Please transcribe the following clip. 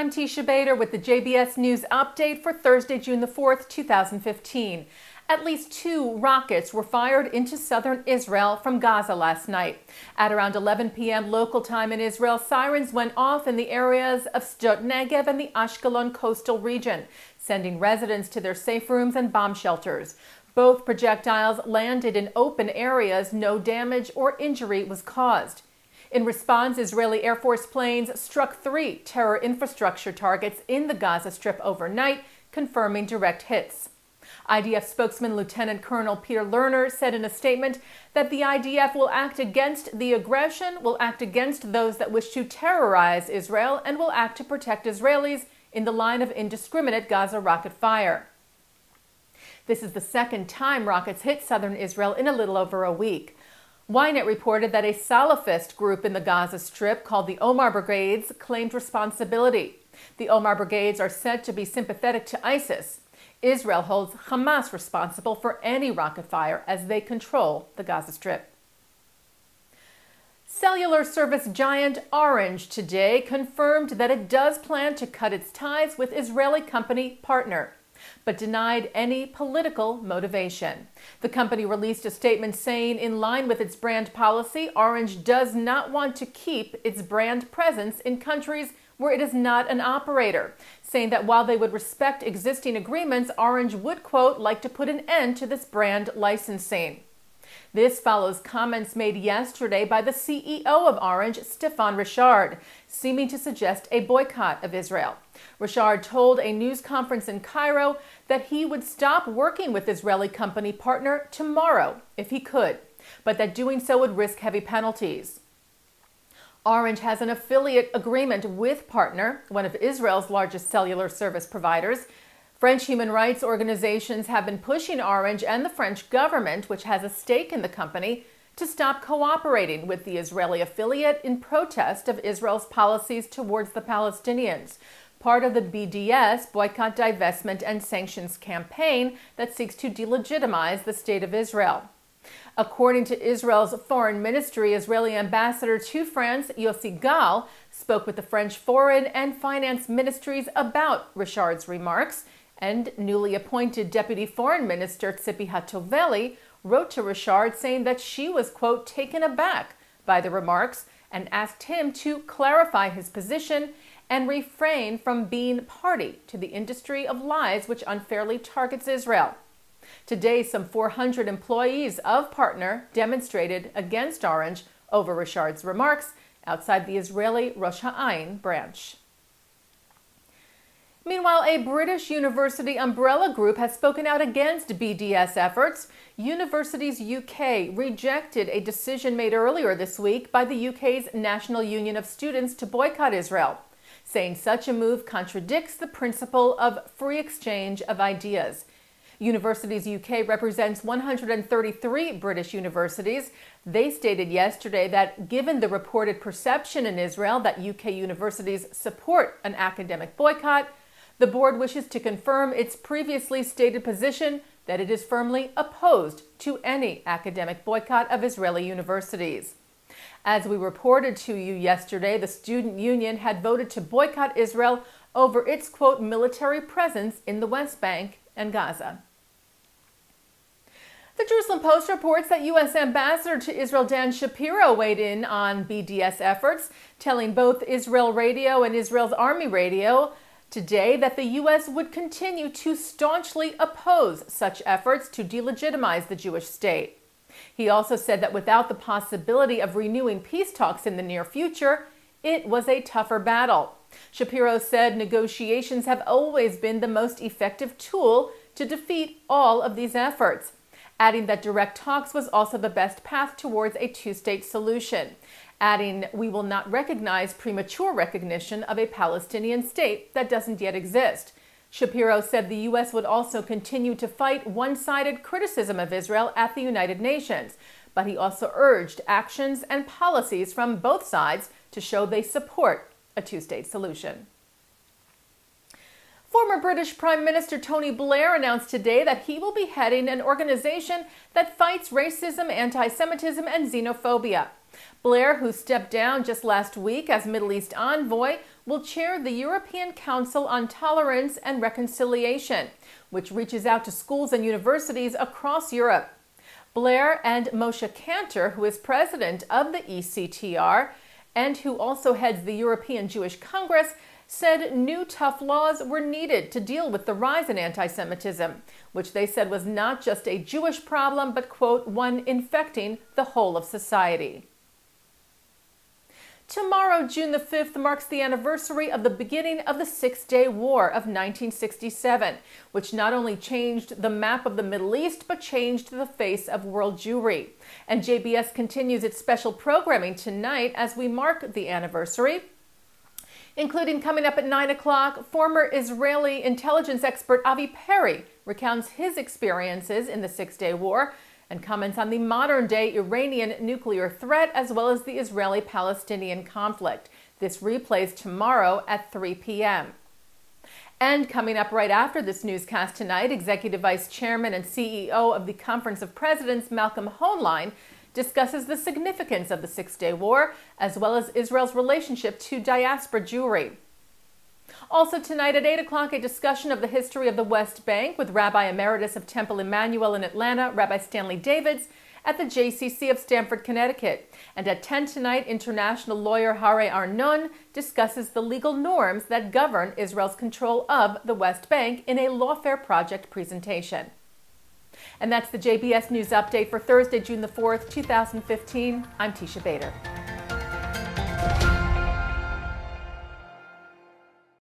I'm Teisha Bader with the JBS News Update for Thursday, June the 4th, 2015. At least 2 rockets were fired into southern Israel from Gaza last night. At around 11 p.m. local time in Israel, sirens went off in the areas of Sdot Negev and the Ashkelon coastal region, sending residents to their safe rooms and bomb shelters. Both projectiles landed in open areas. No damage or injury was caused. In response, Israeli Air Force planes struck 3 terror infrastructure targets in the Gaza Strip overnight, confirming direct hits. IDF spokesman Lieutenant Colonel Peter Lerner said in a statement that the IDF will act against the aggression, will act against those that wish to terrorize Israel, and will act to protect Israelis in the line of indiscriminate Gaza rocket fire. This is the second time rockets hit southern Israel in a little over a week. Ynet reported that a Salafist group in the Gaza Strip called the Omar Brigades claimed responsibility. The Omar Brigades are said to be sympathetic to ISIS. Israel holds Hamas responsible for any rocket fire as they control the Gaza Strip. Cellular service giant Orange today confirmed that it does plan to cut its ties with Israeli company Partner, but denied any political motivation. The company released a statement saying, in line with its brand policy, Orange does not want to keep its brand presence in countries where it is not an operator, saying that while they would respect existing agreements, Orange would, quote, like to put an end to this brand licensing. This follows comments made yesterday by the CEO of Orange, Stefan Richard, seeming to suggest a boycott of Israel. Richard told a news conference in Cairo that he would stop working with Israeli company Partner tomorrow if he could, but that doing so would risk heavy penalties. Orange has an affiliate agreement with Partner, one of Israel's largest cellular service providers. French human rights organizations have been pushing Orange and the French government, which has a stake in the company, to stop cooperating with the Israeli affiliate in protest of Israel's policies towards the Palestinians, part of the BDS boycott, divestment, and sanctions campaign that seeks to delegitimize the state of Israel. According to Israel's foreign ministry, Israeli ambassador to France, Yossi Gal, spoke with the French foreign and finance ministries about Richard's remarks, and newly appointed Deputy Foreign Minister Tzipi Hatoveli wrote to Richard saying that she was, quote, taken aback by the remarks and asked him to clarify his position and refrain from being party to the industry of lies which unfairly targets Israel. Today, some 400 employees of Partner demonstrated against Orange over Richard's remarks outside the Israeli Rosh Ha'ain branch. Meanwhile, a British university umbrella group has spoken out against BDS efforts. Universities UK rejected a decision made earlier this week by the UK's National Union of Students to boycott Israel, saying such a move contradicts the principle of free exchange of ideas. Universities UK represents 133 British universities. They stated yesterday that given the reported perception in Israel that UK universities support an academic boycott, the board wishes to confirm its previously stated position that it is firmly opposed to any academic boycott of Israeli universities. As we reported to you yesterday, the student union had voted to boycott Israel over its, quote, military presence in the West Bank and Gaza. The Jerusalem Post reports that U.S. Ambassador to Israel Dan Shapiro weighed in on BDS efforts, telling both Israel Radio and Israel's Army Radio today that the U.S. would continue to staunchly oppose such efforts to delegitimize the Jewish state. He also said that without the possibility of renewing peace talks in the near future, it was a tougher battle. Shapiro said negotiations have always been the most effective tool to defeat all of these efforts, adding that direct talks was also the best path towards a two-state solution, adding, we will not recognize premature recognition of a Palestinian state that doesn't yet exist. Shapiro said the U.S. would also continue to fight one-sided criticism of Israel at the United Nations, but he also urged actions and policies from both sides to show they support a two-state solution. Former British Prime Minister Tony Blair announced today that he will be heading an organization that fights racism, anti-Semitism, and xenophobia. Blair, who stepped down just last week as Middle East envoy, will chair the European Council on Tolerance and Reconciliation, which reaches out to schools and universities across Europe. Blair and Moshe Kantor, who is president of the ECTR and who also heads the European Jewish Congress, said new tough laws were needed to deal with the rise in anti-Semitism, which they said was not just a Jewish problem, but, quote, one infecting the whole of society. Tomorrow, June the 5th, marks the anniversary of the beginning of the Six-Day War of 1967, which not only changed the map of the Middle East, but changed the face of world Jewry. And JBS continues its special programming tonight as we mark the anniversary, including coming up at 9 o'clock, former Israeli intelligence expert Avi Perry recounts his experiences in the Six-Day War and comments on the modern-day Iranian nuclear threat as well as the Israeli-Palestinian conflict. This replays tomorrow at 3 p.m. And coming up right after this newscast tonight, Executive Vice Chairman and CEO of the Conference of Presidents, Malcolm Hoenlein, discusses the significance of the Six-Day War, as well as Israel's relationship to diaspora Jewry. Also tonight at 8 o'clock, a discussion of the history of the West Bank with Rabbi Emeritus of Temple Emmanuel in Atlanta, Rabbi Stanley Davids, at the JCC of Stamford, Connecticut. And at 10 tonight, international lawyer Hare Arnon discusses the legal norms that govern Israel's control of the West Bank in a Lawfare Project presentation. And that's the JBS News Update for Thursday, June the 4th, 2015. I'm Teisha Bader.